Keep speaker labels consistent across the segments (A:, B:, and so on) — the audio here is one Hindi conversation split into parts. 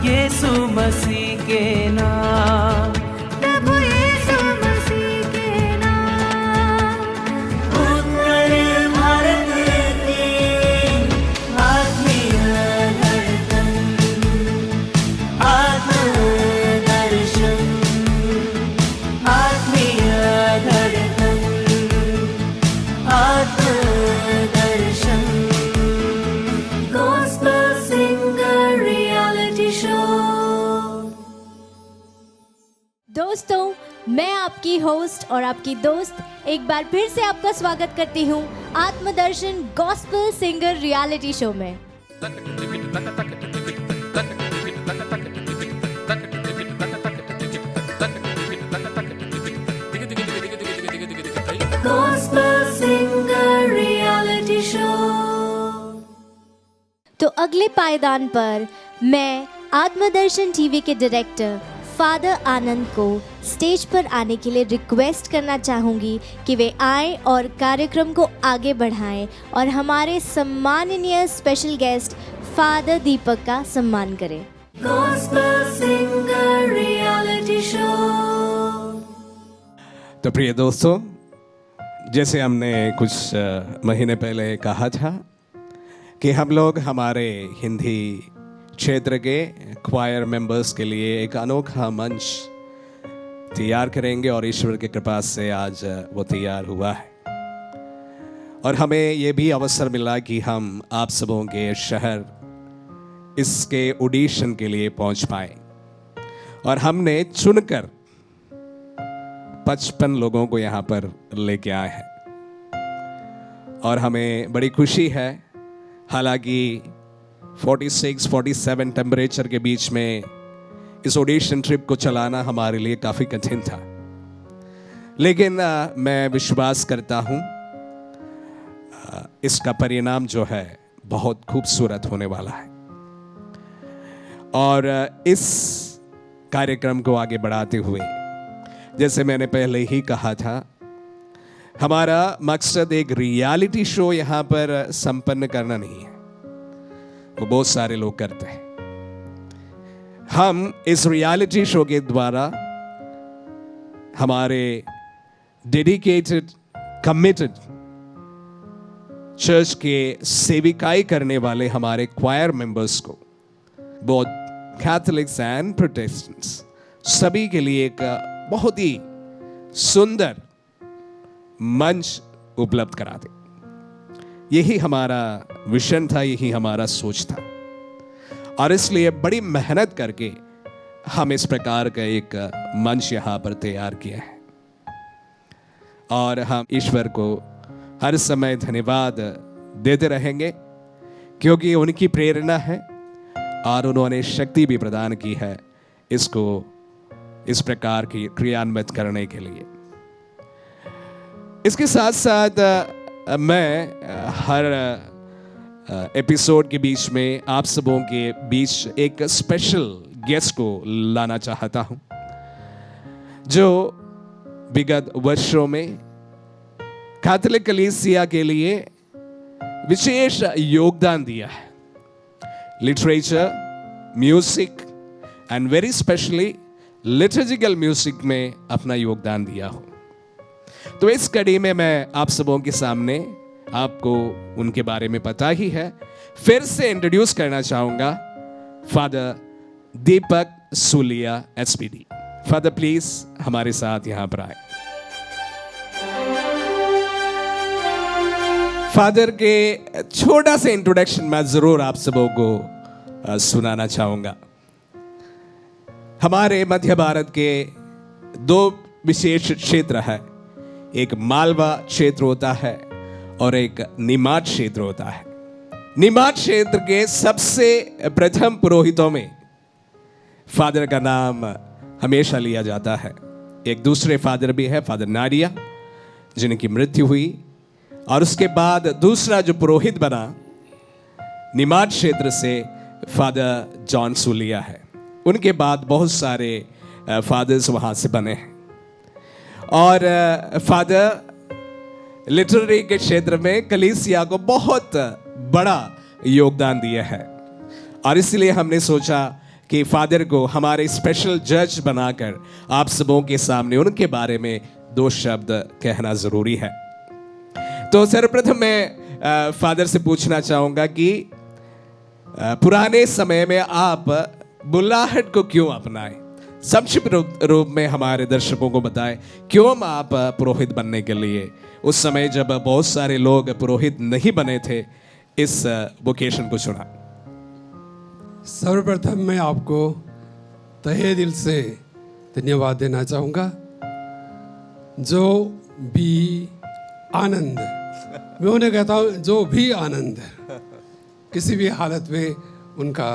A: यीशु मसीह के नाम,
B: प्रभु यीशु मसीह के नाम।
A: उत्तर भारत की आत्मीय धड़कन, आत्मदर्शन, आत्मीय धड़कन, आत्मदर्शन।
B: Gospel Singer Reality Show।
C: दोस्तों, मैं आपकी होस्ट और आपकी दोस्त एक बार फिर से आपका स्वागत करती हूँ आत्मदर्शन गॉस्पेल सिंगर रियलिटी शो में।
B: Gospel Singer Reality Show।
C: तो अगले पायदान पर मैं आत्मदर्शन टीवी के डायरेक्टर फादर आनंद को स्टेज पर आने के लिए रिक्वेस्ट करना चाहूँगी कि वे आएं और कार्यक्रम को आगे बढ़ाएं और हमारे सम्माननीय स्पेशल गेस्ट फादर दीपक का सम्मान करें।
B: Gospel Singer Reality Show।
D: तो प्रिय दोस्तों, जैसे हमने कुछ महीने पहले कहा था कि हम लोग हमारे हिंदी क्षेत्र के क्वायर मेंबर्स के लिए एक अनोखा मंच तैयार करेंगे और ईश्वर की कृपा से आज वो तैयार हुआ है। और हमें ये भी अवसर मिला कि हम आप सबों के शहर इसके ऑडिशन के लिए पहुंच पाए और हमने चुनकर 55 लोगों को यहाँ पर लेके आए हैं और हमें बड़ी खुशी है। हालांकि 46-47 टेम्परेचर के बीच में इस ऑडिशन ट्रिप को चलाना हमारे लिए काफ़ी कठिन था, लेकिन मैं विश्वास करता हूँ इसका परिणाम जो है बहुत खूबसूरत होने वाला है। और इस कार्यक्रम को आगे बढ़ाते हुए, जैसे मैंने पहले ही कहा था, हमारा मकसद एक रियलिटी शो यहाँ पर संपन्न करना नहीं है, वो बहुत सारे लोग करते हैं। हम इस रियलिटी शो के द्वारा हमारे डेडिकेटेड, कमिटेड चर्च के सेविकाई करने वाले हमारे क्वायर मेंबर्स को, बोथ कैथोलिक्स एंड प्रोटेस्टेंट्स, सभी के लिए एक बहुत ही सुंदर मंच उपलब्ध करा दे। यही हमारा विजन था, यही हमारा सोच था और इसलिए बड़ी मेहनत करके हम इस प्रकार का एक मंच यहाँ पर तैयार किया है। और हम ईश्वर को हर समय धन्यवाद देते रहेंगे क्योंकि उनकी प्रेरणा है और उन्होंने शक्ति भी प्रदान की है इसको इस प्रकार की क्रियान्वित करने के लिए। इसके साथ साथ मैं हर एपिसोड के बीच में आप सबों के बीच एक स्पेशल गेस्ट को लाना चाहता हूं जो विगत वर्षों में कैथोलिक कलीसिया के लिए विशेष योगदान दिया है। Literature, music and very specially liturgical music में अपना योगदान दिया हो। तो इस कड़ी में मैं आप सबों के सामने, आपको उनके बारे में पता ही है, फिर से इंट्रोड्यूस करना चाहूंगा father Deepak Sulia SPD. Father please हमारे साथ यहां पर आए। फादर के छोटा सा इंट्रोडक्शन मैं जरूर आप सबों को सुनाना चाहूंगा। हमारे मध्य भारत के दो विशेष क्षेत्र है, एक मालवा क्षेत्र होता है और एक निमाड़ क्षेत्र होता है। निमाड़ क्षेत्र के सबसे प्रथम पुरोहितों में फादर का नाम हमेशा लिया जाता है। एक दूसरे फादर भी है, फादर नाडिया, जिनकी मृत्यु हुई, और उसके बाद दूसरा जो पुरोहित बना निमाड़ क्षेत्र से फादर जॉन सूलिया है। उनके बाद बहुत सारे फादर्स वहाँ से बने हैं और फादर लिटरेरी के क्षेत्र में कलीसिया को बहुत बड़ा योगदान दिया है और इसलिए हमने सोचा कि फादर को हमारे स्पेशल जज बनाकर आप सबों के सामने उनके बारे में 2 शब्द कहना ज़रूरी है। तो सर्वप्रथम मैं फादर से पूछना चाहूँगा कि पुराने समय में आप बुलाहट को क्यों अपनाए? संक्षिप्त रूप में हमारे दर्शकों को बताएं क्यों आप पुरोहित बनने के लिए, उस समय जब बहुत सारे लोग पुरोहित नहीं बने थे, इस वोकेशन को चुना।
E: सर्वप्रथम मैं आपको तहे दिल से धन्यवाद देना चाहूँगा। जो भी आनंद, मैं उन्हें कहता हूँ जो भी आनंद, किसी भी हालत में उनका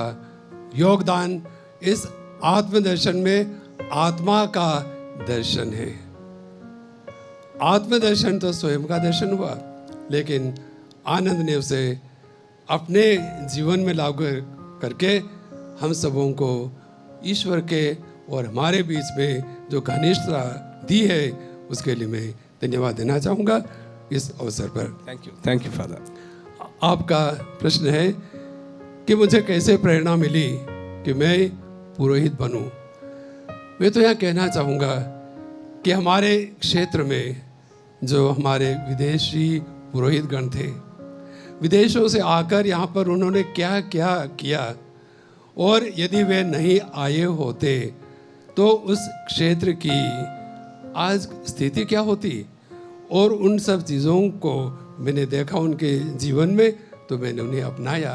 E: योगदान इस आत्मदर्शन में आत्मा का दर्शन है। आत्मदर्शन तो स्वयं का दर्शन हुआ, लेकिन आनंद ने उसे अपने जीवन में लागू करके हम सबों को ईश्वर के और हमारे बीच में जो घनिष्ठता दी है, उसके लिए मैं धन्यवाद देना चाहूँगा इस अवसर पर।
D: Thank you father.
E: आपका प्रश्न है कि मुझे कैसे प्रेरणा मिली कि मैं पुरोहित बनूं। मैं तो यह कहना चाहूँगा कि हमारे क्षेत्र में जो हमारे विदेशी पुरोहितगण थे, विदेशों से आकर यहाँ पर उन्होंने क्या क्या किया, और यदि वे नहीं आए होते तो उस क्षेत्र की आज स्थिति क्या होती। और उन सब चीज़ों को मैंने देखा उनके जीवन में, तो मैंने उन्हें अपनाया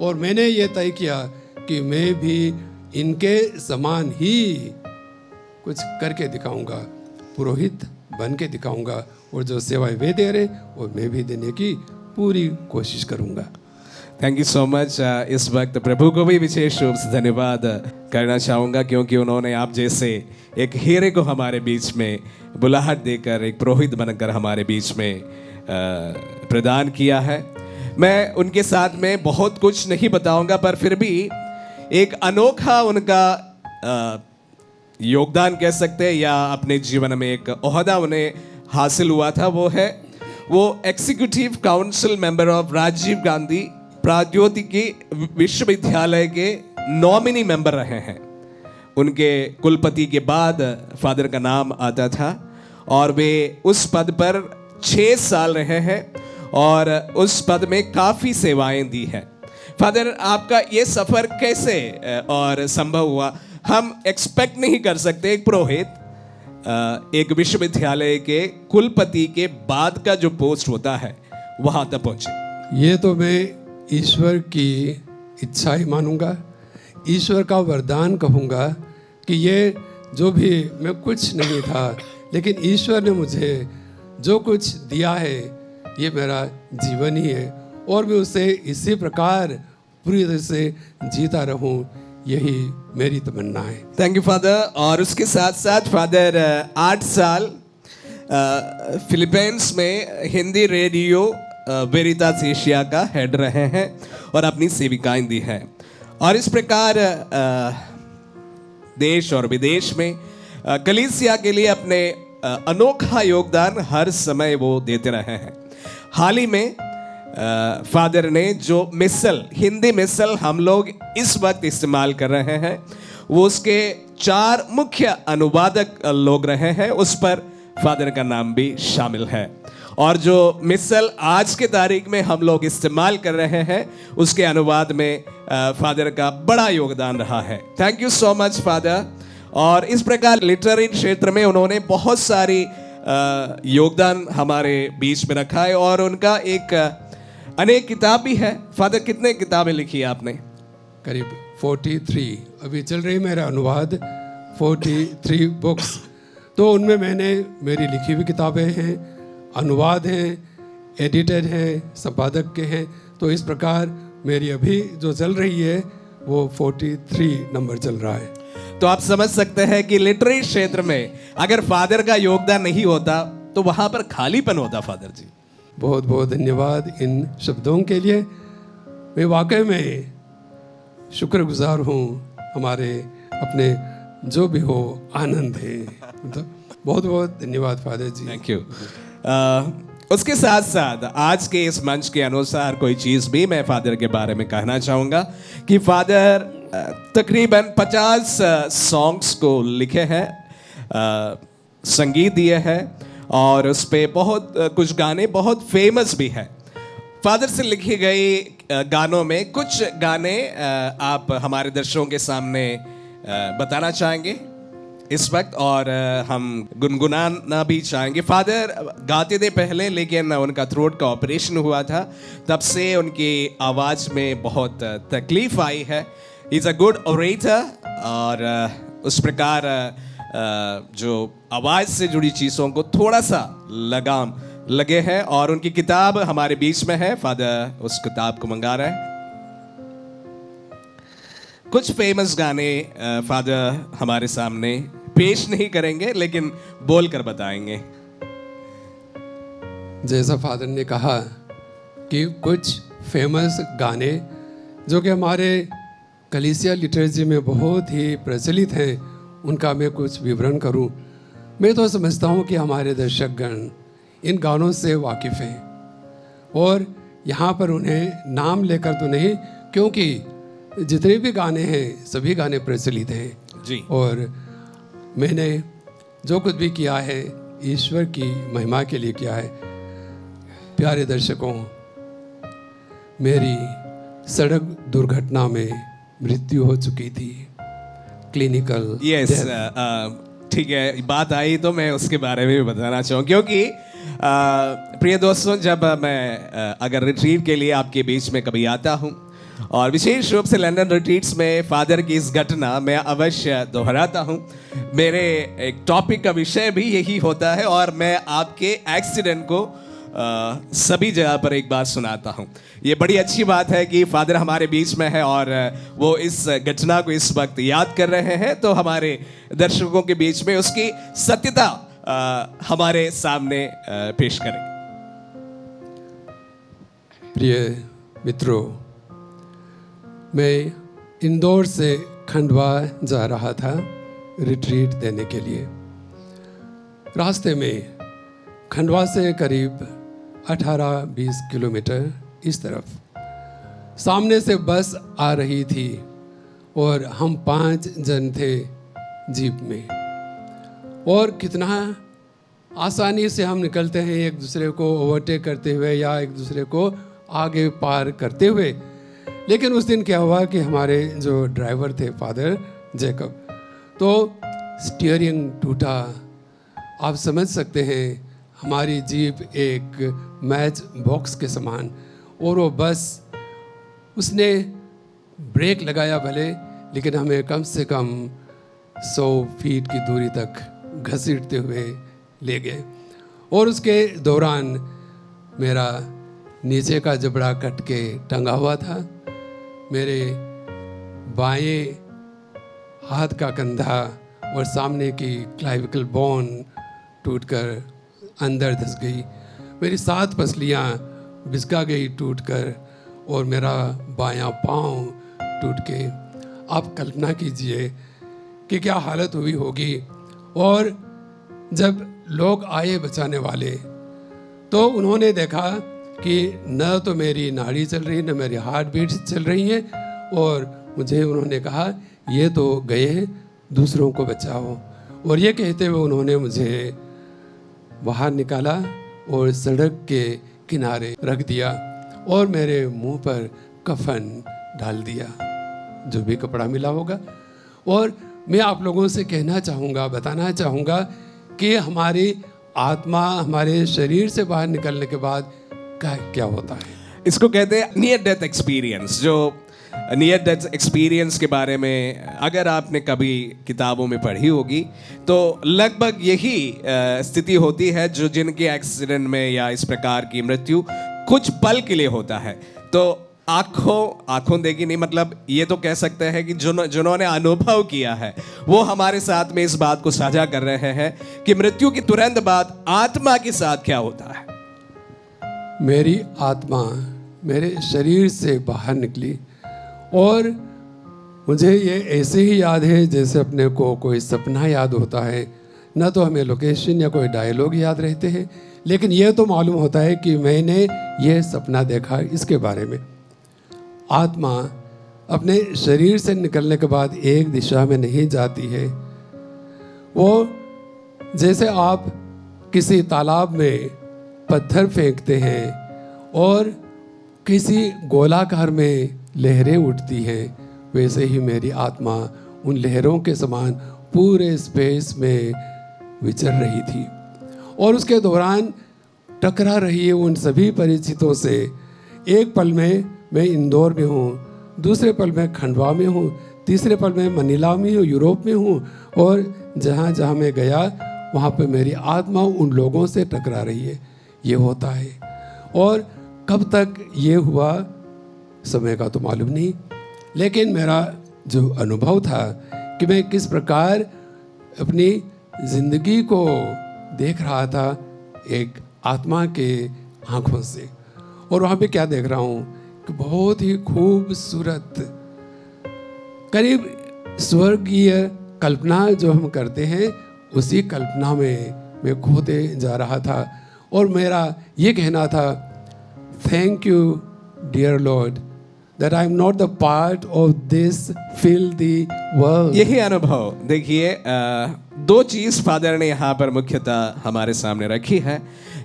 E: और मैंने ये तय किया कि मैं भी इनके समान ही कुछ करके दिखाऊंगा, पुरोहित बन के दिखाऊंगा, और जो सेवाएं वे दे रहे वो मैं भी देने की पूरी कोशिश करूंगा।
D: Thank you so much. इस वक्त प्रभु को भी विशेष रूप से धन्यवाद करना चाहूँगा, क्योंकि उन्होंने आप जैसे एक हीरे को हमारे बीच में बुलाहट देकर एक पुरोहित बनकर हमारे बीच में प्रदान किया है। मैं उनके साथ में बहुत कुछ नहीं बताऊंगा, पर फिर भी एक अनोखा उनका योगदान कह सकते हैं, या अपने जीवन में एक ओहदा उन्हें हासिल हुआ था। वो executive council member of Rajiv Gandhi Proudyogiki Vishwavidyalaya के नॉमिनी मेंबर रहे हैं। उनके कुलपति के बाद फादर का नाम आता था, और वे उस पद पर 6 साल रहे हैं और उस पद में काफ़ी सेवाएं दी हैं। फादर, आपका ये सफ़र कैसे और संभव हुआ? हम एक्सपेक्ट नहीं कर सकते एक पुरोहित एक विश्वविद्यालय के कुलपति के बाद का जो पोस्ट होता है वहाँ तक पहुँचे।
E: ये तो मैं ईश्वर की इच्छा ही मानूंगा, ईश्वर का वरदान कहूँगा कि ये जो भी, मैं कुछ नहीं था, लेकिन ईश्वर ने मुझे जो कुछ दिया है ये मेरा जीवन ही है, और मैं उसे इसी प्रकार पूरी तरह से जीता रहूं, यही मेरी तमन्ना है।
D: Thank you father. और उसके साथ साथ फादर 8 साल फिलीपींस में हिंदी रेडियो वेरितास एशिया का हेड रहे हैं और अपनी सेविकाएं दी हैं, और इस प्रकार देश और विदेश में कलीसिया के लिए अपने अनोखा योगदान हर समय वो देते रहे हैं। हाल ही में फादर ने जो मिसल, हिंदी मिसल हम लोग इस वक्त इस्तेमाल कर रहे हैं, वो उसके 4 मुख्य अनुवादक लोग रहे हैं, उस पर फादर का नाम भी शामिल है। और जो मिसल आज के तारीख में हम लोग इस्तेमाल कर रहे हैं, उसके अनुवाद में फादर का बड़ा योगदान रहा है। Thank you so much father. और इस प्रकार लिटरेरी क्षेत्र में उन्होंने बहुत सारी योगदान हमारे बीच में रखा है, और उनका एक अनेक किताब भी है। फादर, कितने किताबें लिखी है आपने?
E: करीब 43 अभी चल रही मेरा अनुवाद, 43 बुक्स। तो उनमें मैंने मेरी लिखी हुई किताबें हैं, अनुवाद हैं, एडिटेड हैं, संपादक के हैं। तो इस प्रकार मेरी अभी जो चल रही है वो 43 नंबर चल रहा है।
D: तो आप समझ सकते हैं कि लिटरेरी क्षेत्र में अगर फादर का योगदान नहीं होता तो वहां पर खालीपन होता। फादर जी,
E: बहुत बहुत धन्यवाद इन शब्दों के लिए। मैं वाकई में शुक्रगुजार हूँ, हमारे अपने जो भी हो आनंद है। तो बहुत बहुत धन्यवाद फादर जी।
D: Thank you. उसके साथ साथ आज के इस मंच के अनुसार कोई चीज़ भी मैं फादर के बारे में कहना चाहूँगा कि फादर तकरीबन 50 सॉन्ग्स को लिखे हैं, संगीत दिए हैं और उस पे बहुत कुछ गाने बहुत फेमस भी हैं। फादर से लिखी गई गानों में कुछ गाने आप हमारे दर्शकों के सामने बताना चाहेंगे इस वक्त, और हम गुनगुनाना भी चाहेंगे। फादर गाते थे पहले, लेकिन उनका थ्रोट का ऑपरेशन हुआ था, तब से उनकी आवाज़ में बहुत तकलीफ आई है। He is a good orator, और उस प्रकार जो आवाज़ से जुड़ी चीज़ों को थोड़ा सा लगाम लगे हैं, और उनकी किताब हमारे बीच में है। फादर उस किताब को मंगा रहे हैं। कुछ फेमस गाने फादर हमारे सामने पेश नहीं करेंगे, लेकिन बोल कर बताएंगे।
E: जैसा फादर ने कहा कि कुछ फेमस गाने जो कि हमारे कलीसिया लिटरेचर में बहुत ही प्रचलित हैं, उनका मैं कुछ विवरण करूं। मैं तो समझता हूं कि हमारे दर्शकगण इन गानों से वाकिफ़ हैं, और यहाँ पर उन्हें नाम लेकर तो नहीं, क्योंकि जितने भी गाने हैं सभी गाने प्रचलित हैं
D: जी।
E: और मैंने जो कुछ भी किया है ईश्वर की महिमा के लिए किया है। प्यारे दर्शकों, मेरी सड़क दुर्घटना में मृत्यु हो चुकी थी, क्लिनिकल।
D: यस, ठीक है, बात आई तो मैं उसके बारे में भी बताना चाहूँ, क्योंकि प्रिय दोस्तों, जब मैं अगर रिट्रीट के लिए आपके बीच में कभी आता हूँ, और विशेष रूप से लंदन रिट्रीट्स में फादर की इस घटना मैं अवश्य दोहराता हूँ। मेरे एक टॉपिक का विषय भी यही होता है, और मैं आपके एक्सीडेंट को सभी जगह पर एक बार सुनाता हूँ। ये बड़ी अच्छी बात है कि फादर हमारे बीच में है और वो इस घटना को इस वक्त याद कर रहे हैं, तो हमारे दर्शकों के बीच में उसकी सत्यता हमारे सामने पेश करें।
E: प्रिय मित्रों, मैं इंदौर से खंडवा जा रहा था रिट्रीट देने के लिए। रास्ते में खंडवा से करीब 18-20 किलोमीटर इस तरफ सामने से बस आ रही थी, और हम 5 जन थे जीप में, और कितना आसानी से हम निकलते हैं एक दूसरे को ओवरटेक करते हुए या एक दूसरे को आगे पार करते हुए। लेकिन उस दिन क्या हुआ कि हमारे जो ड्राइवर थे फादर जैकब, तो स्टीयरिंग टूटा। आप समझ सकते हैं, हमारी जीप एक मैच बॉक्स के समान, और वो बस उसने ब्रेक लगाया भले, लेकिन हमें कम से कम 100 फीट की दूरी तक घसीटते हुए ले गए। और उसके दौरान मेरा नीचे का जबड़ा कट के टंगा हुआ था, मेरे बाएं हाथ का कंधा और सामने की क्लाविकल बोन टूटकर अंदर धंस गई, मेरी 7 पसलियाँ बिसका गई टूटकर, और मेरा बायां पाँव टूट के। आप कल्पना कीजिए कि क्या हालत हुई होगी। और जब लोग आए बचाने वाले, तो उन्होंने देखा कि न तो मेरी नाड़ी चल रही, न मेरी हार्ट बीट चल रही है, और मुझे उन्होंने कहा ये तो गए हैं, दूसरों को बचाओ। और ये कहते हुए उन्होंने मुझे बाहर निकाला और सड़क के किनारे रख दिया, और मेरे मुंह पर कफन डाल दिया, जो भी कपड़ा मिला होगा। और मैं आप लोगों से कहना चाहूँगा, बताना चाहूँगा कि हमारी आत्मा हमारे शरीर से बाहर निकलने के बाद क्या होता है।
D: इसको कहते हैं नियर डेथ एक्सपीरियंस। जो नियर डेथ एक्सपीरियंस के बारे में अगर आपने कभी किताबों में पढ़ी होगी, तो लगभग यही स्थिति होती है जो जिनके एक्सीडेंट में या इस प्रकार की मृत्यु कुछ पल के लिए होता है। तो आंखों देखी नहीं, मतलब ये तो कह सकते हैं कि जिन्होंने अनुभव किया है वो हमारे साथ में इस बात को साझा कर रहे हैं कि मृत्यु की तुरंत बाद आत्मा के साथ क्या होता है।
E: मेरी आत्मा मेरे शरीर से बाहर निकली, और मुझे ये ऐसे ही याद है जैसे अपने को कोई सपना याद होता है। न तो हमें लोकेशन या कोई डायलॉग याद रहते हैं, लेकिन ये तो मालूम होता है कि मैंने ये सपना देखा इसके बारे में। आत्मा अपने शरीर से निकलने के बाद एक दिशा में नहीं जाती है। वो जैसे आप किसी तालाब में पत्थर फेंकते हैं और किसी गोलाकार में लहरें उठती हैं, वैसे ही मेरी आत्मा उन लहरों के समान पूरे स्पेस में विचर रही थी और उसके दौरान टकरा रही है उन सभी परिचितों से। एक पल में मैं इंदौर में हूँ, दूसरे पल में खंडवा में हूँ, तीसरे पल में मनीला में हूँ, यूरोप में हूँ, और जहाँ जहाँ मैं गया वहाँ पे मेरी आत्मा उन लोगों से टकरा रही है। ये होता है, और कब तक ये हुआ समय का तो मालूम नहीं, लेकिन मेरा जो अनुभव था कि मैं किस प्रकार अपनी ज़िंदगी को देख रहा था एक आत्मा के आँखों से, और वहाँ पे क्या देख रहा हूँ कि बहुत ही खूबसूरत, करीब स्वर्गीय कल्पना जो हम करते हैं उसी कल्पना में मैं खोते जा रहा था। और मेरा ये कहना था, thank you dear lord that I am not the part of this filthy world।
D: यही अनुभव देखिए, दो चीज फादर ने यहाँ पर मुख्यतः हमारे सामने रखी है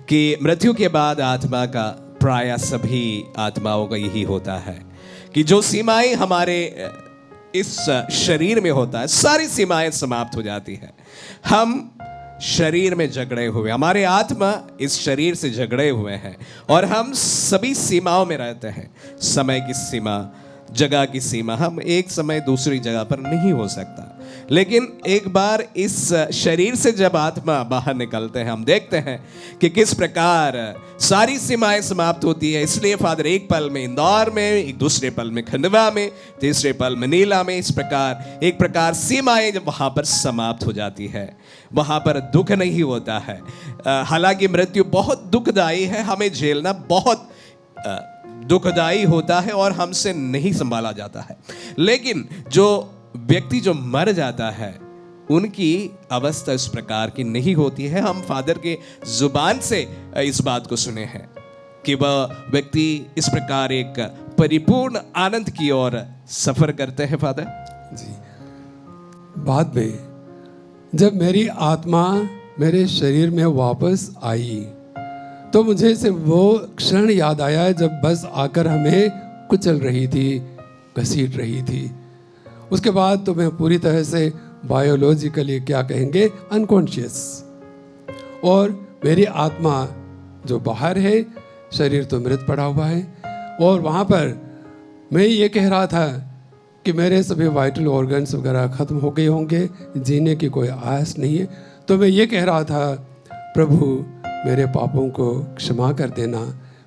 D: कि मृत्यु के बाद आत्मा का प्राय सभी आत्माओं का यही होता है कि जो सीमाएं हमारे इस शरीर में होता है, सारी सीमाएं समाप्त हो जाती है। हम शरीर में झगड़े हुए, हमारे आत्मा इस शरीर से झगड़े हुए हैं, और हम सभी सीमाओं में रहते हैं। समय की सीमा, जगह की सीमा, हम एक समय दूसरी जगह पर नहीं हो सकता। लेकिन एक बार इस शरीर से जब आत्मा बाहर निकलते हैं, हम देखते हैं कि किस प्रकार सारी सीमाएं समाप्त होती है। इसलिए फादर एक पल में इंदौर में, एक दूसरे पल में खंडवा में, तीसरे पल मनीला में, इस प्रकार एक प्रकार सीमाएं जब वहां पर समाप्त हो जाती है, वहां पर दुख नहीं होता है। हालांकि मृत्यु बहुत दुखदाई है, हमें झेलना बहुत दुखदाई होता है और हमसे नहीं संभाला जाता है। लेकिन जो व्यक्ति जो मर जाता है उनकी अवस्था इस प्रकार की नहीं होती है। हम फादर के जुबान से इस बात को सुने हैं कि वह व्यक्ति इस प्रकार एक परिपूर्ण आनंद की ओर सफर करते हैं। फादर
E: जी, बाद में जब मेरी आत्मा मेरे शरीर में वापस आई तो मुझे से वो क्षण याद आया जब बस आकर हमें कुचल रही थी, घसीट रही थी। उसके बाद तो मैं पूरी तरह से बायोलॉजिकली क्या कहेंगे अनकॉन्शियस, और मेरी आत्मा जो बाहर है, शरीर तो मृत पड़ा हुआ है, और वहाँ पर मैं ये कह रहा था कि मेरे सभी वाइटल ऑर्गन्स वगैरह ख़त्म हो गए होंगे, जीने की कोई आस नहीं है। तो मैं ये कह रहा था, प्रभु मेरे पापों को क्षमा कर देना,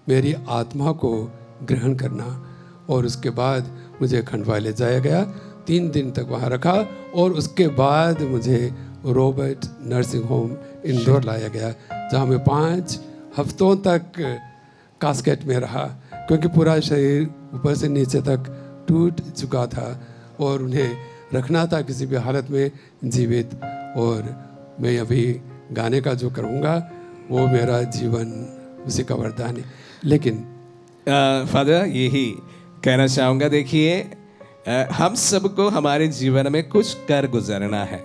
E: मेरी आत्मा को ग्रहण करना। और उसके बाद मुझे खंडवा ले जाया गया, 3 दिन तक वहाँ रखा, और उसके बाद मुझे रॉबर्ट नर्सिंग होम इंदौर लाया गया, जहाँ मैं 5 हफ्तों तक कास्केट में रहा, क्योंकि पूरा शरीर ऊपर से नीचे तक टूट चुका था और उन्हें रखना था किसी भी हालत में जीवित। और मैं अभी गाने का जो करूँगा वो मेरा जीवन उसी का वरदान है। लेकिन
D: फादर यही कहना चाहूँगा, देखिए हम सबको हमारे जीवन में कुछ कर गुजरना है,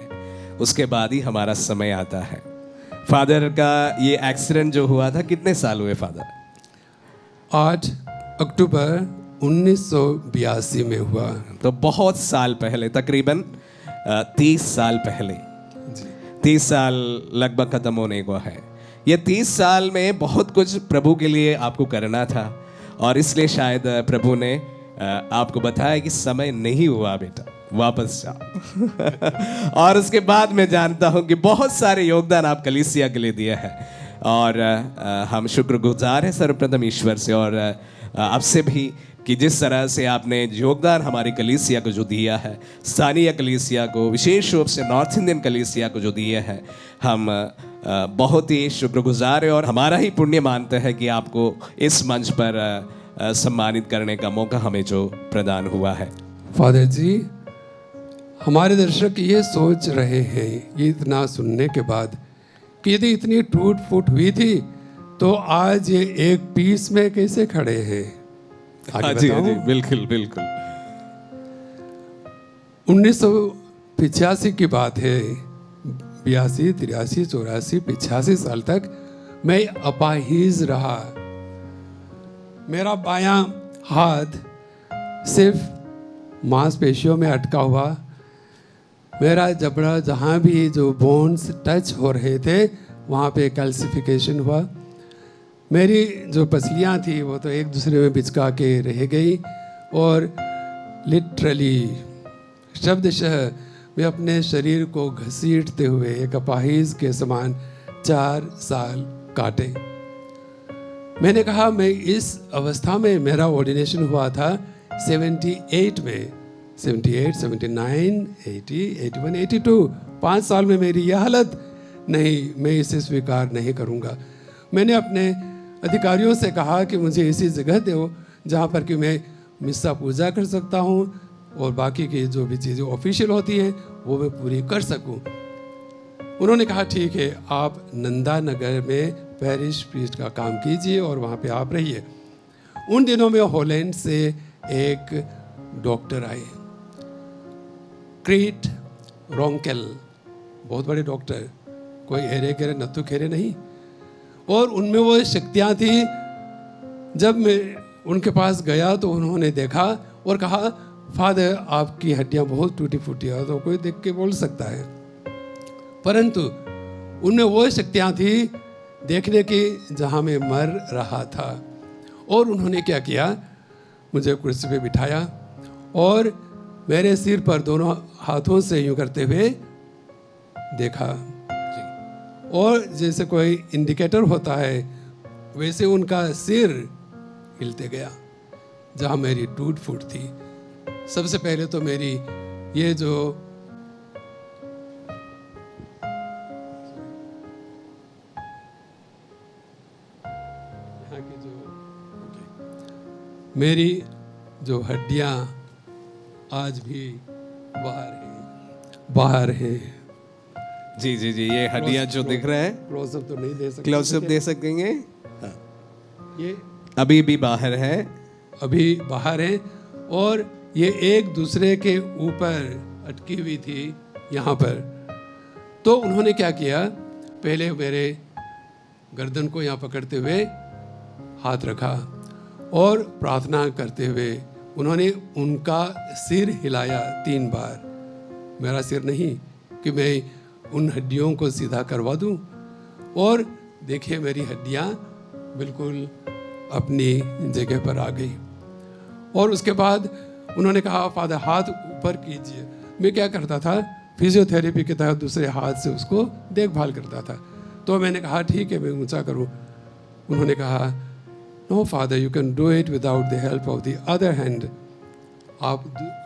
D: उसके बाद ही हमारा समय आता है। फादर का ये एक्सीडेंट जो हुआ था, कितने साल हुए फादर?
E: 8 अक्टूबर 1982 में हुआ।
D: तो बहुत साल पहले, तकरीबन 30 साल पहले, 30 साल लगभग खत्म होने को है। ये 30 साल में बहुत कुछ प्रभु के लिए आपको करना था, और इसलिए शायद प्रभु ने आपको बताया कि समय नहीं हुआ बेटा, वापस जाओ। और उसके बाद मैं जानता हूं कि बहुत सारे योगदान आप कलीसिया के लिए दिए हैं, और हम शुक्रगुजार हैं सर्वप्रथम ईश्वर से और आपसे भी कि जिस तरह से आपने योगदान हमारी कलीसिया को जो दिया है, स्थानीय कलीसिया को, विशेष रूप से नॉर्थ इंडियन कलीसिया को जो दिए हैं, हम बहुत ही शुक्रगुजार हैं और हमारा ही पुण्य मानते हैं कि आपको इस मंच पर सम्मानित करने का मौका हमें जो प्रदान हुआ है।
E: फादर जी, हमारे दर्शक ये सोच रहे हैं ये इतना सुनने के बाद कि यदि इतनी टूट फूट हुई थी तो आज ये एक पीस में कैसे खड़े हैं?
D: हाँ
E: आगे
D: जी, हाँ जी,
E: बताऊं?
D: बिल्कुल बिल्कुल।
E: 1985 की बात है। 82, 83, 84, 85 साल तक मैं अपाहिज रहा। मेरा बायां हाथ सिर्फ मांसपेशियों में अटका हुआ। मेरा जबड़ा जहाँ भी जो बोन्स टच हो रहे थे वहाँ पे कैल्सिफिकेशन हुआ। मेरी जो पसलियाँ थी वो तो एक दूसरे में बिचका के रह गई और लिटरली शब्दशः मैं अपने शरीर को घसीटते हुए एक अपाहिज के समान 4 साल काटे। मैंने कहा मैं इस अवस्था में, मेरा ऑर्डिनेशन हुआ था 78 में, 78, 79, 80, 81, 82, 5 साल में मेरी यह हालत। नहीं, मैं इसे स्वीकार नहीं करूँगा। मैंने अपने अधिकारियों से कहा कि मुझे ऐसी जगह दो जहाँ पर कि मैं मिस्सा पूजा कर सकता हूँ और बाकी की जो भी चीज़ें ऑफिशियल होती हैं वो मैं पूरी कर सकूँ। उन्होंने कहा ठीक है, आप नंदा नगर में पैरिश प्रीस्ट का काम कीजिए और वहाँ पे आप रहिए। उन दिनों में हॉलैंड से एक डॉक्टर आए, क्रीट रोंकेल, बहुत बड़े डॉक्टर, कोई एरे गेरे नत्थु खेरे नहीं। और उनमें वो शक्तियाँ थी। जब मैं उनके पास गया तो उन्होंने देखा और कहा, फादर आपकी हड्डियाँ बहुत टूटी फूटी है। तो कोई देख के बोल सकता है, परंतु उनमें वो शक्तियाँ थी देखने की जहाँ मैं मर रहा था। और उन्होंने क्या किया, मुझे कुर्सी पे बिठाया और मेरे सिर पर दोनों हाथों से यूँ करते हुए देखा। और जैसे कोई इंडिकेटर होता है वैसे उनका सिर हिलते गया जहाँ मेरी टूट फूट थी। सबसे पहले तो मेरी ये जो मेरी जो हड्डियाँ आज भी बाहर हैं।
D: जी जी जी, ये हड्डियाँ जो दिख रहे हैं,
E: क्लोजअप तो नहीं दे सकते,
D: क्लोजअप दे सकेंगे?
E: ये
D: अभी भी बाहर है,
E: अभी बाहर है और ये एक दूसरे के ऊपर अटकी हुई थी यहाँ पर। तो उन्होंने क्या किया, पहले मेरे गर्दन को यहाँ पकड़ते हुए हाथ रखा और प्रार्थना करते हुए उन्होंने उनका सिर हिलाया 3 बार। मेरा सिर नहीं कि मैं उन हड्डियों को सीधा करवा दूं। और देखिए मेरी हड्डियां बिल्कुल अपनी जगह पर आ गई। और उसके बाद उन्होंने कहा, फादर हाथ ऊपर कीजिए। मैं क्या करता था, फिजियोथेरेपी के तहत दूसरे हाथ से उसको देखभाल करता था। तो मैंने कहा ठीक है, मैं ऊंचा करूं। उन्होंने कहा, no father, you can do it without the help of the other hand. आप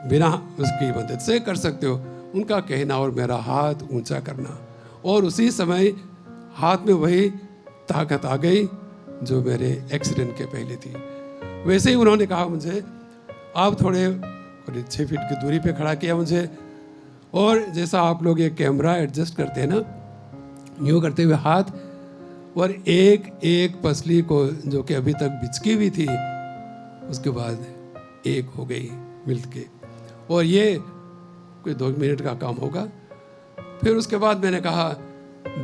E: बिना उसकी मदद से कर सकते हो। उनका कहना और मेरा हाथ ऊंचा करना, और उसी समय हाथ में वही ताकत आ गई जो मेरे एक्सीडेंट के पहले थी। वैसे ही उन्होंने कहा मुझे, आप थोड़े 6 फीट की दूरी पे खड़ा किया मुझे, और जैसा आप लोग ये कैमरा एडजस्ट करते हैं ना, यूँ करते हुए हाथ, और एक एक पसली को जो कि अभी तक बिचकी हुई थी उसके बाद एक हो गई मिल के। और ये कोई 2 मिनट का काम होगा। फिर उसके बाद मैंने कहा,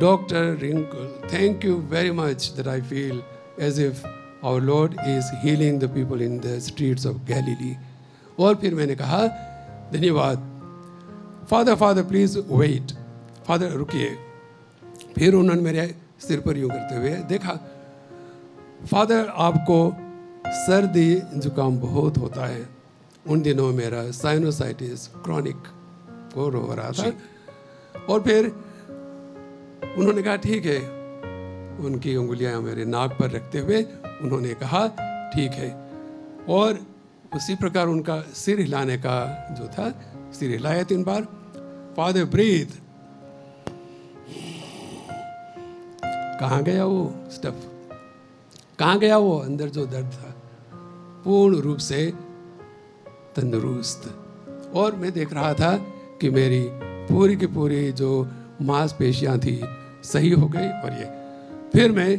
E: doctor Rinkle, thank you very much that I feel as if our lord is healing the people in the streets of Galilee. और फिर मैंने कहा, धन्यवाद father, father please wait, father रुकिए। फिर उन्होंने मेरे सिर पर यूँ करते हुए देखा, फादर आपको सर्दी जुकाम बहुत होता है। उन दिनों मेरा साइनोसाइटिस क्रॉनिक हो रहा था। और फिर उन्होंने कहा ठीक है, उनकी उंगलियां मेरे नाक पर रखते हुए उन्होंने कहा ठीक है। और उसी प्रकार उनका सिर हिलाने का जो था, सिर हिलाया 3 बार। Father breathe. कहाँ गया वो स्टफ, कहाँ गया वो अंदर जो दर्द था, पूर्ण रूप से तंदुरुस्त। और मैं देख रहा था कि मेरी पूरी की पूरी जो मांसपेशियां थी सही हो गई। और ये फिर मैं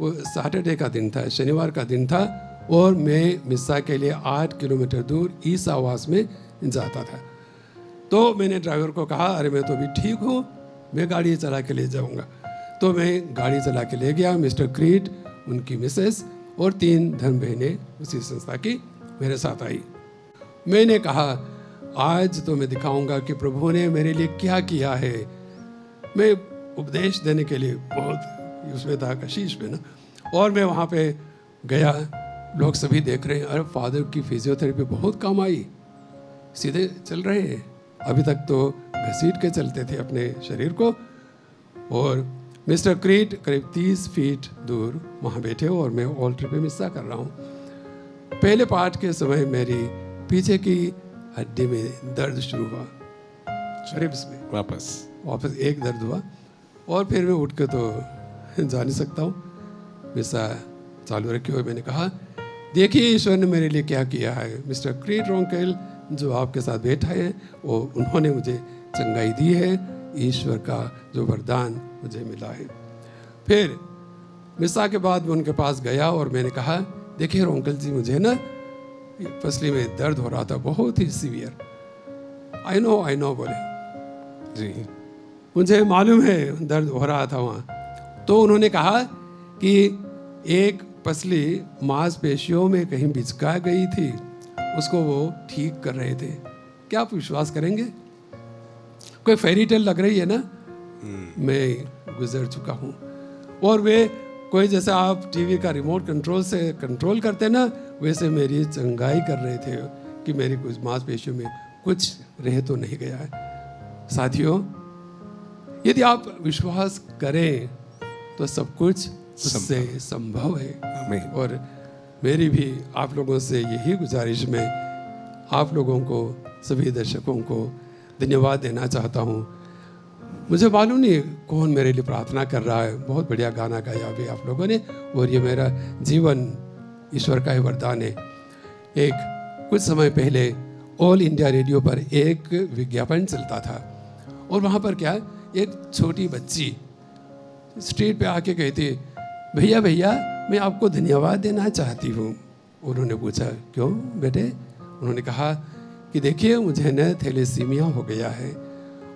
E: वो सैटरडे का दिन था, शनिवार का दिन था, और मैं मिस्सा के लिए 8 किलोमीटर दूर ईस्ट आवास में जाता था। तो मैंने ड्राइवर को कहा, अरे मैं तो अभी ठीक हूँ, मैं गाड़ी चला के ले जाऊँगा। तो मैं गाड़ी चला के ले गया। मिस्टर क्रीड, उनकी मिसेस और 3 धर्म बहनें उसी संस्था की मेरे साथ आई। मैंने कहा, आज तो मैं दिखाऊंगा कि प्रभु ने मेरे लिए क्या किया है। मैं उपदेश देने के लिए बहुत उसमें था, कशिश में ना। और मैं वहाँ पे गया, लोग सभी देख रहे हैं, अरे फादर की फिजियोथेरेपी बहुत काम आई, सीधे चल रहे हैं। अभी तक तो घसीट के चलते थे अपने शरीर को। और मिस्टर क्रीड करीब 30 फीट दूर वहाँ बैठे और मैं ऑल्टर पे मिस्सा कर रहा हूँ। पहले पार्ट के समय मेरी पीछे की हड्डी में दर्द शुरू हुआ, रिब्स में वापस एक दर्द हुआ, और फिर मैं उठ के तो जा नहीं सकता हूँ। मिस्सा चालू रखी हुई। मैंने कहा, देखिए ईश्वर ने मेरे लिए क्या किया है। मिस्टर क्रीड रोंकेल जो आपके साथ बैठा है, वो उन्होंने मुझे चंगाई दी है। ईश्वर का जो वरदान मुझे मिला है। फिर मिस्सा के बाद मैं उनके पास गया और मैंने कहा, देखिए रोंकेल जी, मुझे ना पसली में दर्द हो रहा था, बहुत ही सीवियर। आई नो बोले
D: जी,
E: मुझे मालूम है दर्द हो रहा था वहाँ। तो उन्होंने कहा कि एक पसली मांसपेशियों में कहीं बिचका गई थी, उसको वो ठीक कर रहे थे। क्या आप विश्वास करेंगे? कोई फेरी टेल लग रही है ना। मैं गुजर चुका हूँ। और वे कोई जैसे आप टीवी का रिमोट कंट्रोल से कंट्रोल करते ना, वैसे मेरी चंगाई कर रहे थे कि मेरी कुछ मांसपेशियों में कुछ रह तो नहीं गया है। साथियों, यदि आप विश्वास करें तो सब कुछ उससे संभव है। और मेरी भी आप लोगों से यही गुजारिश, मैं आप लोगों को, सभी दर्शकों को धन्यवाद देना चाहता हूँ। मुझे मालूम नहीं कौन मेरे लिए प्रार्थना कर रहा है। बहुत बढ़िया गाना गाया अभी आप लोगों ने, और ये मेरा जीवन ईश्वर का ही वरदान है। एक कुछ समय पहले ऑल इंडिया रेडियो पर एक विज्ञापन चलता था, और वहाँ पर क्या, एक छोटी बच्ची स्ट्रीट पे आके कहती, भैया भैया मैं आपको धन्यवाद देना चाहती हूँ। उन्होंने पूछा, क्यों बेटे? उन्होंने कहा कि देखिए मुझे न थैलेसीमिया हो गया है,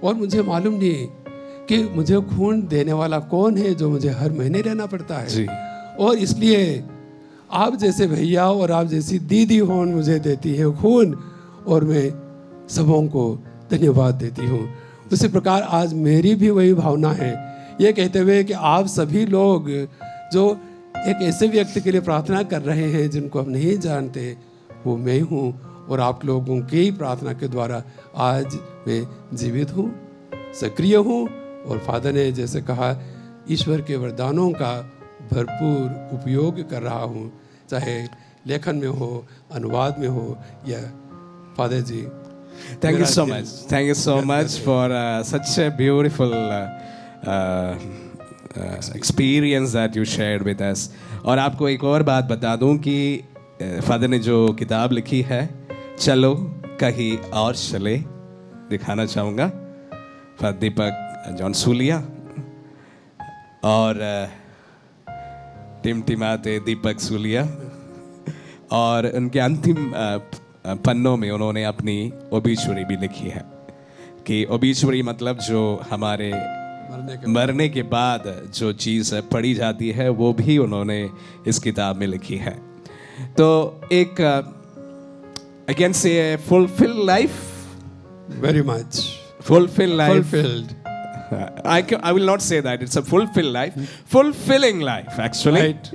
E: और मुझे मालूम नहीं कि मुझे खून देने वाला कौन है जो मुझे हर महीने लेना पड़ता है। और इसलिए आप जैसे भैया और आप जैसी दीदी होन मुझे देती है खून, और मैं सबों को धन्यवाद देती हूँ। उसी प्रकार आज मेरी भी वही भावना है, ये कहते हुए कि आप सभी लोग जो एक ऐसे व्यक्ति के लिए प्रार्थना कर रहे हैं जिनको हम नहीं जानते, वो मैं हूँ। और आप लोगों की प्रार्थना के द्वारा आज मैं जीवित हूँ, सक्रिय हूँ, और फादर ने जैसे कहा, ईश्वर के वरदानों का भरपूर उपयोग कर रहा हूँ, चाहे लेखन में हो, अनुवाद में हो, या father ji.
D: Thank you so much for such a beautiful experience that you shared with us. और आपको एक और बात बता दूं कि फादर ने जो किताब लिखी है, चलो कहीं और चले, दिखाना चाहूँगा। फादर दीपक जॉन सूलिया और टिमटिमाते दीपक सूलिया, और उनके अंतिम पन्नों में उन्होंने अपनी ओबिचुरी भी लिखी है। कि ओबिचुरी मतलब जो हमारे मरने के बाद जो चीज़ पढ़ी जाती है, वो भी उन्होंने इस किताब में लिखी है। तो एक I can say a fulfilled life.
E: Very much.
D: Fulfilled life.
E: Fulfilled.
D: I will not say that. It's a fulfilled life. Fulfilling life, actually.
E: Right.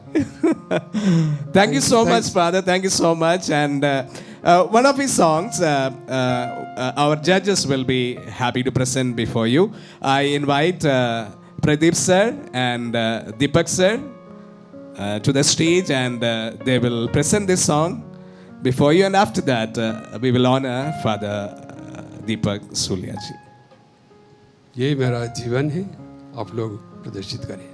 D: Thank you so much, Father. Thank you so much. And one of his songs, our judges will be happy to present before you. I invite Pradeep sir and Deepak sir to the stage, and they will present this song before you. And after that, we will honor Father Deepak Sulia ji.
E: यही मेरा जीवन है, आप लोग प्रदर्शित करें।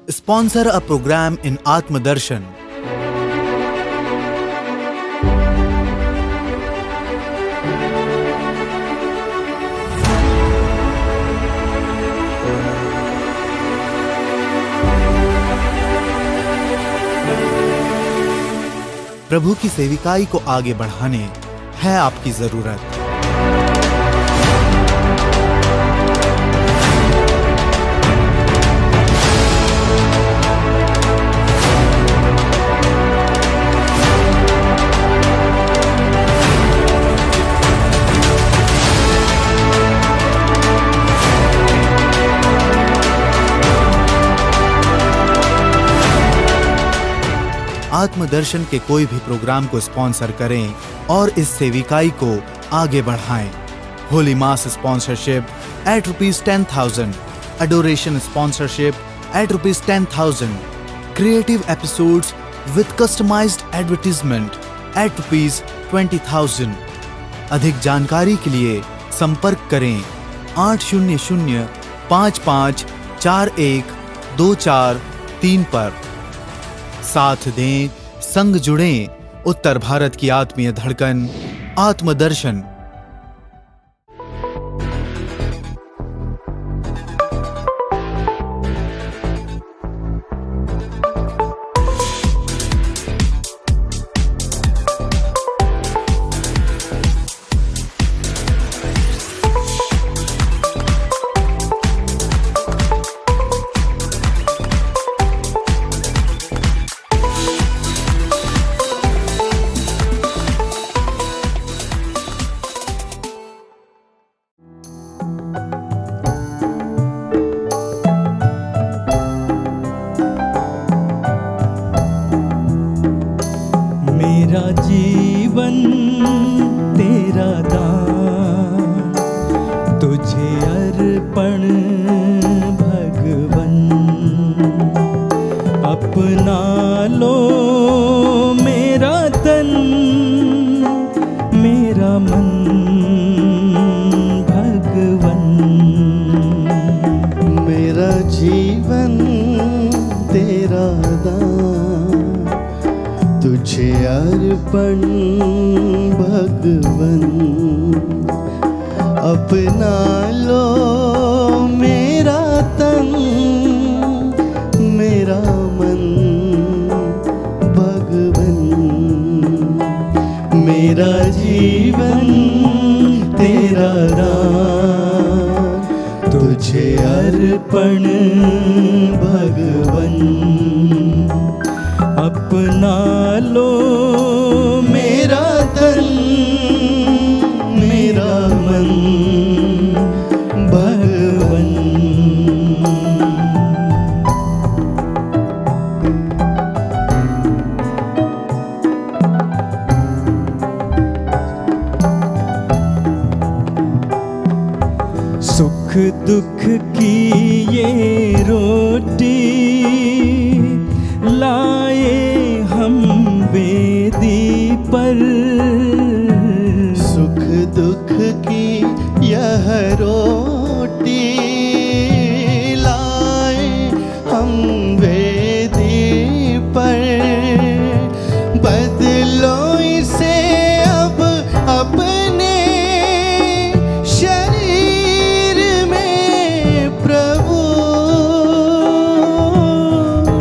F: Sponsor a program in Atmadarshan. प्रभु की सेविकाई को आगे बढ़ाने है आपकी जरूरत। आत्मदर्शन के कोई भी प्रोग्राम को स्पॉन्सर करें और इस सेविकाई को आगे बढ़ाएं। होली मास sponsorship at ₹10,000, adoration sponsorship at ₹10,000, creative episodes with customized advertisement at ₹20,000। अधिक जानकारी के लिए संपर्क करें 800-5541-2434 पर। साथ दें, संग जुड़ें, उत्तर भारत की आत्मीय धड़कन आत्मदर्शन।
G: मेरा जीवन तेरा दान, तुझे अर्पण भगवन। अपना लो मेरा तन, मेरा मन भगवन।
H: मेरा जीवन तेरा दान, तुझे अर्पण भगवन। अपना लो मेरा तन, मेरा मन भगवन। मेरा जीवन तेरा दान, तुझे अर्पण भगवन। अपना लो मेरा तन, मेरा मन भगवन।
G: सुख दुख की ये रोटी लाए हम वेदी पर।
H: सुख दुख की यह रोटी लाए हम वेदी पर। बदलो इसे अब अपने शरीर में प्रभु।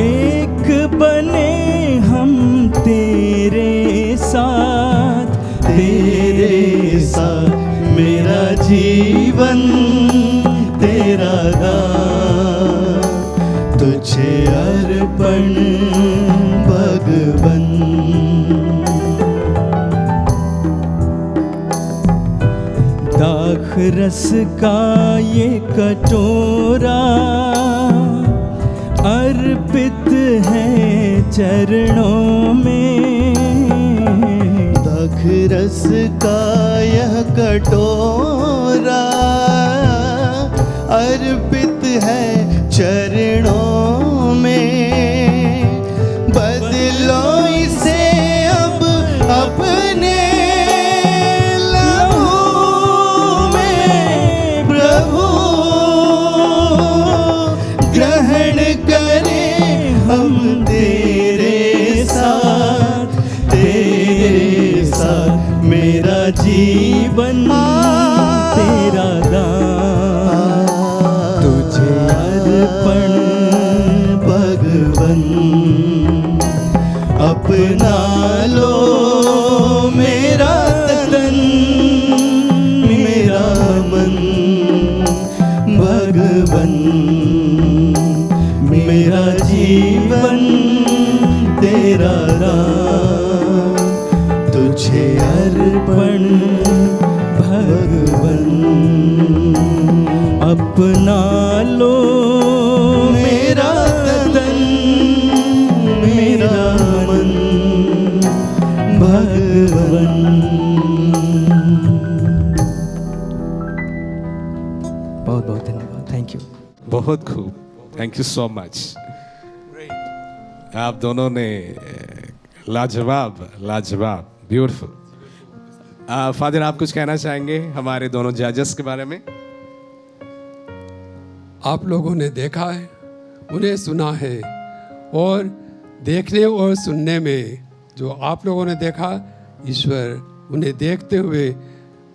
G: एक बने हम तेरे साथ,
H: तेरे साथ। मेरा जीवन तेरा दान, तुझे अर्पण भगवन।
G: दाख रस का ये कटोरा अर्पित है चरणों में।
H: दाख रस का यह कटोरा अर्पित है चरणों में। बदलो इसे अब अपने लहू में प्रभु। ग्रहण करें हम तेरे साथ, तेरे साथ। मेरा जीवन तेरा दान, तुझे अर्पण भगवन। अपना लो मेरा तन मेरा मन भगवन मेरा जीवन तेरा दान तुझे अर्पण भगवन अपना लो मेरा तन मेरा मन भगवन। बहुत बहुत धन्यवाद। Thank you.
D: बहुत खूब, थैंक यू सो मच। आप दोनों ने लाजवाब लाजवाब, ब्यूटीफुल। फादर, आप कुछ कहना चाहेंगे हमारे दोनों जजेस के बारे में?
E: आप लोगों ने देखा है, उन्हें सुना है, और देखने और सुनने में जो आप लोगों ने देखा, ईश्वर उन्हें देखते हुए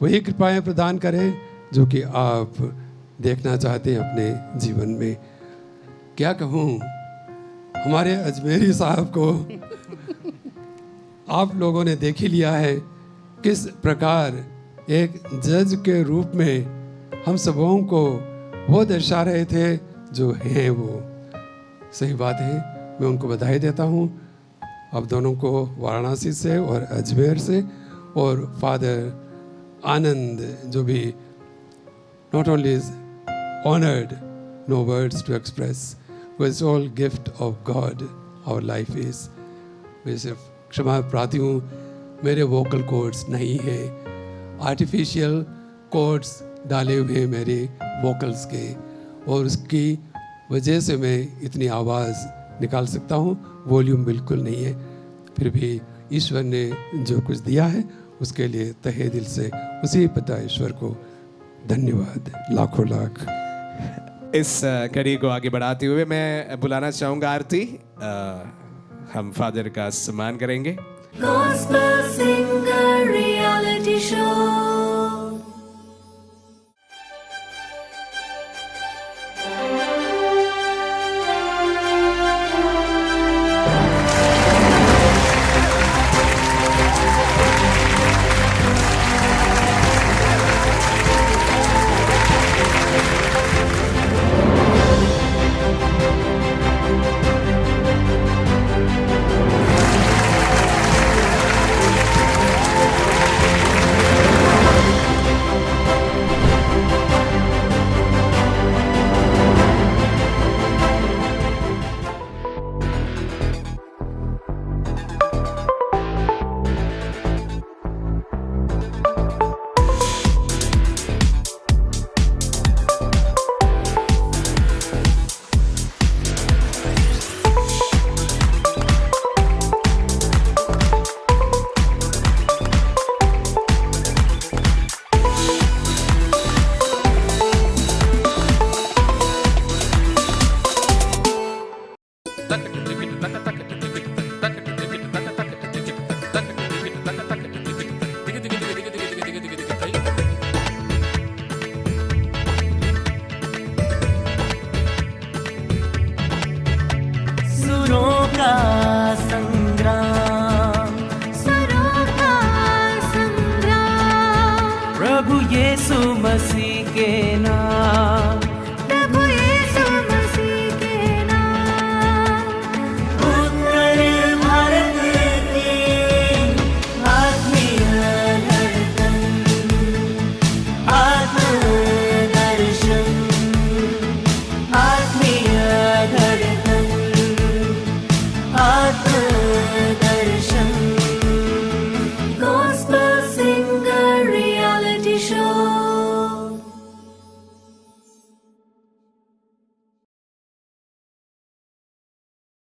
E: वही कृपाएं प्रदान करें जो कि आप देखना चाहते हैं अपने जीवन में। क्या कहूँ, हमारे अजमेरी साहब को आप लोगों ने देख ही लिया है किस प्रकार एक जज के रूप में हम सबों को वो दर्शा रहे थे जो हैं वो। सही बात है, मैं उनको बधाई देता हूँ। आप दोनों को वाराणसी से और अजमेर से, और फादर आनंद जो भी not only is honored, no words to express, but it's all gift of God our life is। मैं सिर्फ क्षमा प्रार्थी हूँ, मेरे वोकल कोड्स नहीं है, आर्टिफिशियल कोड्स डाले हुए हैं मेरे वोकल्स के, और उसकी वजह से मैं इतनी आवाज़ निकाल सकता हूँ। वॉल्यूम बिल्कुल नहीं है, फिर भी ईश्वर ने जो कुछ दिया है उसके लिए तहे दिल से उसी पिता ईश्वर को धन्यवाद, लाखों लाख।
D: इस कड़ी को आगे बढ़ाते हुए मैं बुलाना चाहूँगा आरती। हम फादर का सम्मान करेंगे।
B: Gospel Singer Reality Show।
A: प्रभु यीशु मसीह के नाम